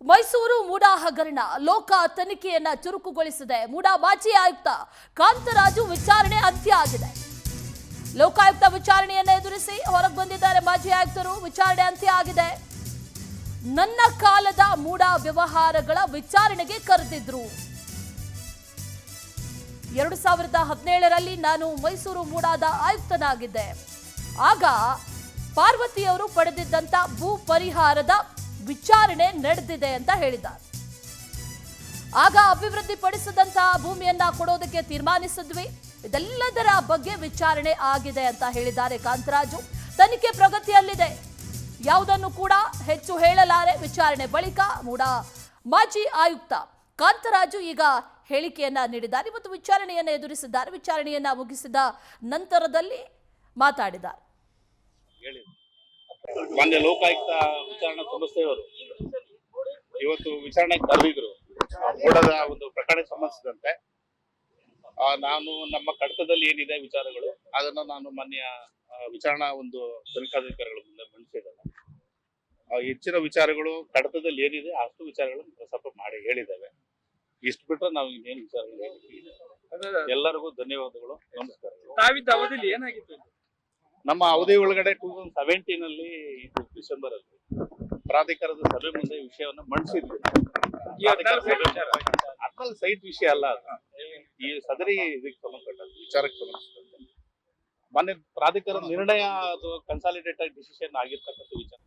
ಮೈಸೂರು ಮೂಡಾ ಹಗರಣ ಲೋಕ ತನಿಖೆಯನ್ನ ಚುರುಕುಗೊಳಿಸಿದೆ. ಮೂಡಾ ಮಾಜಿ ಆಯುಕ್ತ ಕಾಂತರಾಜು ವಿಚಾರಣೆ ಅಂತ್ಯ ಆಗಿದೆ. ಲೋಕಾಯುಕ್ತ ವಿಚಾರಣೆಯನ್ನ ಎದುರಿಸಿ ಹೊರಗೆ ಬಂದಿದ್ದಾರೆ ಮಾಜಿ ಆಯುಕ್ತರು. ವಿಚಾರಣೆ ಅಂತ್ಯ ಆಗಿದೆ. ನನ್ನ ಕಾಲದ ಮೂಡಾ ವ್ಯವಹಾರಗಳ ವಿಚಾರಣೆಗೆ ಕರೆದಿದ್ರು. 2017ರಲ್ಲಿ ನಾನು ಮೈಸೂರು ಮೂಡಾದ ಆಯುಕ್ತನಾಗಿದ್ದೆ. ಆಗ ಪಾರ್ವತಿಯವರು ಪಡೆದಿದ್ದಂತ ಭೂ ಪರಿಹಾರದ ವಿಚಾರಣೆ ನಡೆದಿದೆ ಅಂತ ಹೇಳಿದ್ದಾರೆ. ಆಗ ಅಭಿವೃದ್ಧಿಪಡಿಸಿದಂತಹ ಭೂಮಿಯನ್ನ ಕೊಡೋದಕ್ಕೆ ತೀರ್ಮಾನಿಸಿದ್ವಿ. ಇದೆಲ್ಲದರ ಬಗ್ಗೆ ವಿಚಾರಣೆ ಆಗಿದೆ ಅಂತ ಹೇಳಿದ್ದಾರೆ ಕಾಂತರಾಜು. ತನಿಖೆ ಪ್ರಗತಿಯಲ್ಲಿದೆ, ಯಾವುದನ್ನು ಕೂಡ ಹೆಚ್ಚು ಹೇಳಲಾರೆ. ವಿಚಾರಣೆ ಬಳಿಕ ಮೂಡಾ ಮಾಜಿ ಆಯುಕ್ತ ಕಾಂತರಾಜು ಈಗ ಹೇಳಿಕೆಯನ್ನ ನೀಡಿದ್ದಾರೆ. ಇವತ್ತು ವಿಚಾರಣೆಯನ್ನ ಎದುರಿಸಿದ್ದಾರೆ. ವಿಚಾರಣೆಯನ್ನ ಮುಗಿಸಿದ ನಂತರದಲ್ಲಿ ಮಾತಾಡಿದ್ದಾರೆ. ಮಾನ್ಯ ಲೋಕಾಯುಕ್ತ ವಿಚಾರಣಾ ಸಂಸ್ಥೆಯವರು ಇವತ್ತು ವಿಚಾರಣೆಗೆ ಕರೆದಿದ್ರು. ಮೂಡದ ಒಂದು ಪ್ರಕರಣಕ್ಕೆ ಸಂಬಂಧಿಸಿದಂತೆ ನಾನು ನಮ್ಮ ಕಡತದಲ್ಲಿ ಏನಿದೆ ವಿಚಾರಗಳು ಅದನ್ನ ನಾನು ಮಾನ್ಯ ವಿಚಾರಣಾ ಒಂದು ತನಿಖಾಧಿಕಾರಿಗಳ ಮುಂದೆ ಮಂಡಿಸಿದ್ದೇನೆ. ಹೆಚ್ಚಿನ ವಿಚಾರಗಳು ಕಡತದಲ್ಲಿ ಏನಿದೆ ಅಷ್ಟು ವಿಚಾರಗಳನ್ನು ಪ್ರಸ್ತಾಪ ಮಾಡಿ ಹೇಳಿದ್ದೇವೆ. ಇಷ್ಟು ಬಿಟ್ಟರೆ ನಾವು ಇನ್ನೇನು ವಿಚಾರಗಳು ಹೇಳಿದ್ದೀವಿ. ಎಲ್ಲರಿಗೂ ಧನ್ಯವಾದಗಳು, ನಮಸ್ಕಾರಗಳು. ತಾವಿದ್ದ ಅವಧಿಯಲ್ಲಿ ಏನಾಗಿತ್ತು? ನಮ್ಮ ಅವಧಿ ಒಳಗಡೆ 2017 ಡಿಸೆಂಬರ್ ಅಲ್ಲಿ ಪ್ರಾಧಿಕಾರದ ಸಭೆ ಮುಂದೆ ವಿಷಯವನ್ನು ಮಂಡಿಸಿದ್ವಿ. ಅದ್ರಲ್ಲಿ ಸೈಟ್ ವಿಷಯ ಅಲ್ಲ, ಅದು ಈ ಸದರಿ ಇದಕ್ಕೆ ಸಂಬಂಧಪಟ್ಟಂತೆ ವಿಚಾರಕ್ಕೆ ಸಂಬಂಧಿಸಿದಂತೆ ಮೊನ್ನೆ ಪ್ರಾಧಿಕಾರದ ನಿರ್ಣಯ ಅದು ಕನ್ಸಾಲಿಡೇಟೆಡ್ ಡಿಸಿಷನ್ ಆಗಿರ್ತಕ್ಕಂಥ ವಿಚಾರ.